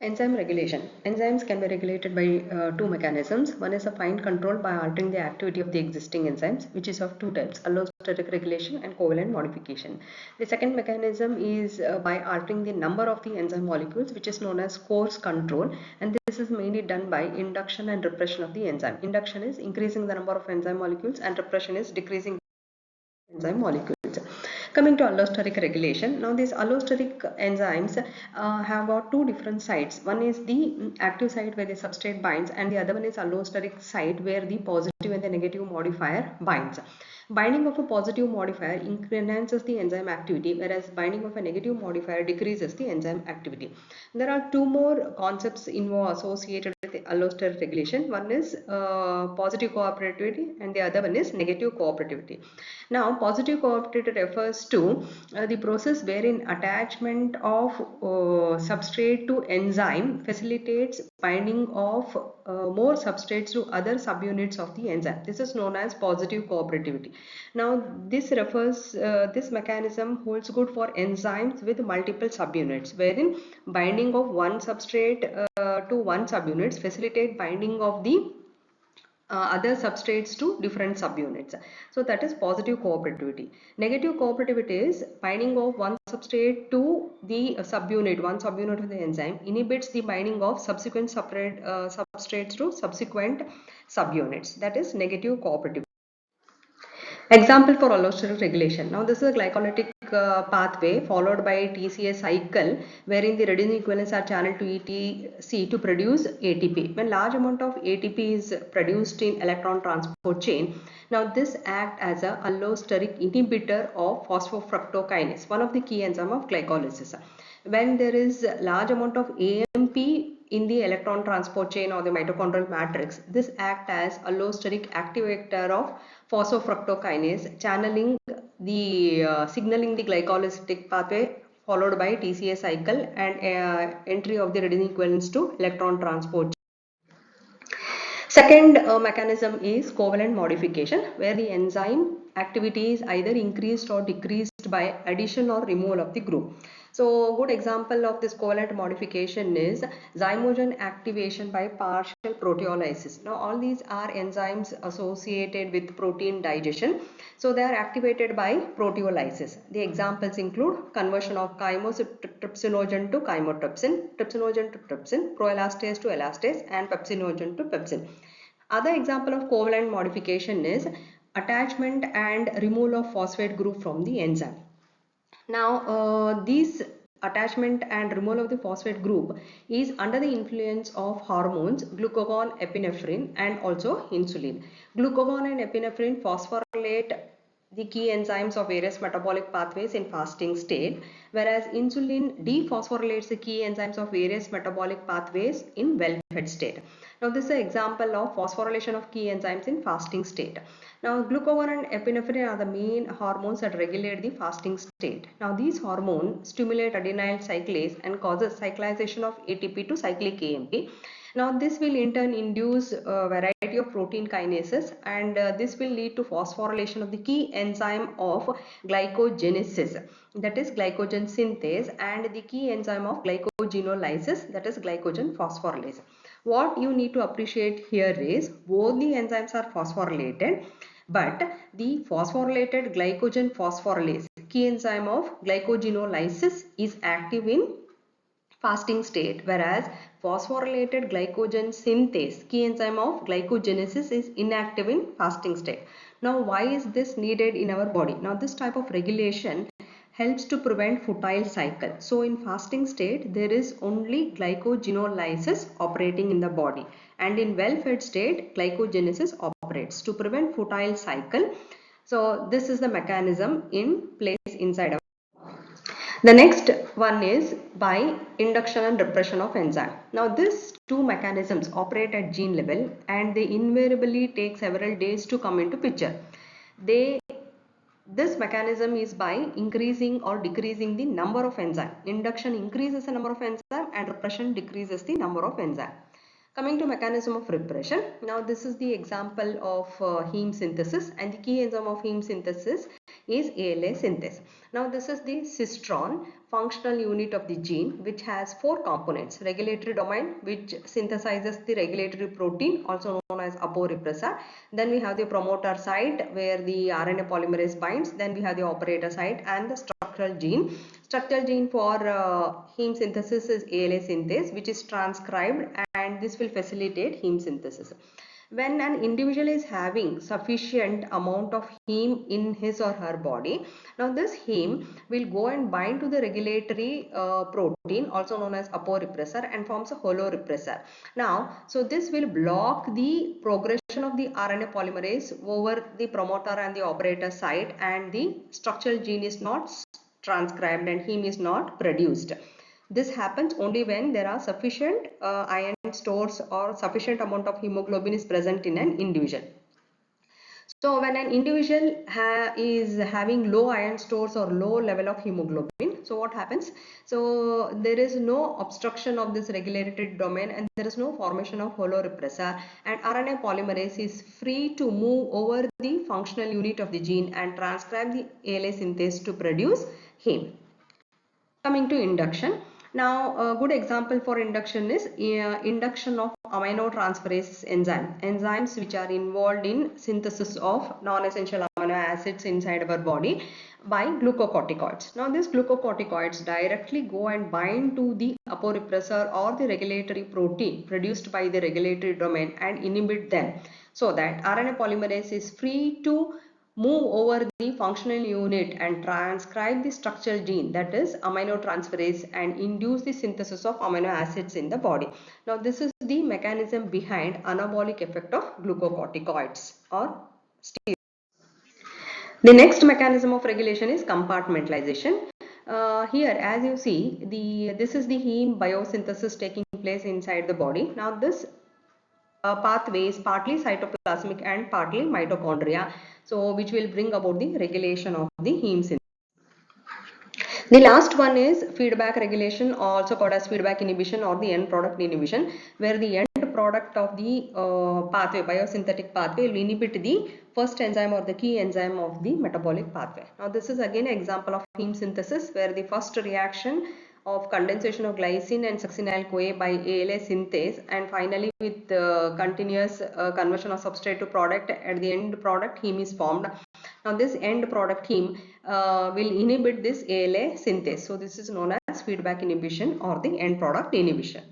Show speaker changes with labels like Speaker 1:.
Speaker 1: Enzyme regulation. Enzymes can be regulated by two mechanisms. One is a fine control by altering the activity of the existing enzymes, which is of two types, allosteric regulation and covalent modification. The second mechanism is by altering the number of the enzyme molecules, which is known as course control, and this is mainly done by induction and repression of the enzyme. Induction is increasing the number of enzyme molecules and repression is decreasing enzyme molecules. Coming to allosteric regulation, now these allosteric enzymes have got two different sites. One is the active site where the substrate binds, and the other one is allosteric site where the positive and the negative modifier binds. Binding of a positive modifier enhances the enzyme activity, whereas binding of a negative modifier decreases the enzyme activity. There are two more concepts associated with the allosteric regulation. One is positive cooperativity and the other one is negative cooperativity. Now, positive cooperativity refers to the process wherein attachment of substrate to enzyme facilitates binding of more substrates to other subunits of the enzyme. This is known as positive cooperativity. Now, this mechanism holds good for enzymes with multiple subunits, wherein binding of one substrate to one subunits facilitate binding of the other substrates to different subunits. So that is positive cooperativity. Negative cooperativity is binding of one substrate to the subunit, one subunit of the enzyme inhibits the binding of subsequent substrates to subsequent subunits. That is negative cooperativity. Example for allosteric regulation. Now this is a glycolytic pathway followed by a TCA cycle wherein the reducing equivalents are channeled to ETC to produce ATP. When large amount of ATP is produced in electron transport chain, now this acts as a allosteric inhibitor of phosphofructokinase, one of the key enzyme of glycolysis. When there is large amount of AMP in the electron transport chain or the mitochondrial matrix, this acts as allosteric activator of phosphofructokinase, channeling the signaling the glycolytic pathway followed by TCA cycle and entry of the reducing equivalents to electron transport. Second mechanism is covalent modification, where the enzyme activity is either increased or decreased by addition or removal of the group. So, good example of this covalent modification is zymogen activation by partial proteolysis. Now, all these are enzymes associated with protein digestion. So, they are activated by proteolysis. The examples include conversion of chymotrypsinogen to chymotrypsin, trypsinogen to trypsin, proelastase to elastase, and pepsinogen to pepsin. Other example of covalent modification is attachment and removal of phosphate group from the enzyme. Now, these attachment and removal of the phosphate group is under the influence of hormones, glucagon, epinephrine, and also insulin. Glucagon and epinephrine phosphorylate the key enzymes of various metabolic pathways in fasting state, whereas insulin dephosphorylates the key enzymes of various metabolic pathways in well-fed state. Now, this is an example of phosphorylation of key enzymes in fasting state. Now, glucagon and epinephrine are the main hormones that regulate the fasting state. Now, these hormones stimulate adenyl cyclase and causes cyclization of ATP to cyclic AMP. Now, this will in turn induce a variety of protein kinases, and this will lead to phosphorylation of the key enzyme of glycogenesis, that is glycogen synthase, and the key enzyme of glycogenolysis, that is glycogen phosphorylase. What you need to appreciate here is both the enzymes are phosphorylated, but the phosphorylated glycogen phosphorylase, key enzyme of glycogenolysis, is active in fasting state, whereas phosphorylated glycogen synthase, key enzyme of glycogenesis, is inactive in fasting state. Now, why is this needed in our body? Now, this type of regulation helps to prevent futile cycle. So, in fasting state, there is only glycogenolysis operating in the body, and in well-fed state, glycogenesis operates to prevent futile cycle. So, this is the mechanism in place inside our. The next one is by induction and repression of enzyme. Now, these two mechanisms operate at gene level and they invariably take several days to come into picture. This mechanism is by increasing or decreasing the number of enzyme. Induction increases the number of enzyme and repression decreases the number of enzyme. Coming to mechanism of repression, now this is the example of heme synthesis, and the key enzyme of heme synthesis is ALA synthase. Now this is the cistron, functional unit of the gene, which has four components: regulatory domain, which synthesizes the regulatory protein, also known as aporepressor. Then we have the promoter site, where the RNA polymerase binds. Then we have the operator site and the structural gene. Structural gene for heme synthesis is ALA synthase, which is transcribed, and this will facilitate heme synthesis. When an individual is having sufficient amount of heme in his or her body, now this heme will go and bind to the regulatory protein, also known as aporepressor, and forms a holorepressor. Now, so this will block the progression of the RNA polymerase over the promoter and the operator site, and the structural gene is not transcribed and heme is not produced. This happens only when there are sufficient iron stores or sufficient amount of hemoglobin is present in an individual. So when an individual is having low iron stores or low level of hemoglobin, so what happens? So there is no obstruction of this regulatory domain, and there is no formation of holorepressor, and RNA polymerase is free to move over the functional unit of the gene and transcribe the ALA synthase to produce heme. Coming to induction. Now, a good example for induction is induction of aminotransferase enzyme. Enzymes which are involved in synthesis of non-essential amino acids inside our body by glucocorticoids. Now, these glucocorticoids directly go and bind to the aporepressor or the regulatory protein produced by the regulatory domain and inhibit them, so that RNA polymerase is free to move over the functional unit and transcribe the structural gene, that is aminotransferase, and induce the synthesis of amino acids in the body. Now this is the mechanism behind anabolic effect of glucocorticoids or steroids. The next mechanism of regulation is compartmentalization. Here, as you see, this is the heme biosynthesis taking place inside the body. Now this pathway is partly cytoplasmic and partly mitochondria, so which will bring about the regulation of the heme synthesis. The last one is feedback regulation, also called as feedback inhibition or the end product inhibition, where the end product of the pathway, biosynthetic pathway, will inhibit the first enzyme or the key enzyme of the metabolic pathway. Now this is again an example of heme synthesis, where the first reaction of condensation of glycine and succinyl-CoA by ALA synthase, and finally with continuous conversion of substrate to product, at the end product heme is formed. Now this end product heme will inhibit this ALA synthase. So this is known as feedback inhibition or the end product inhibition.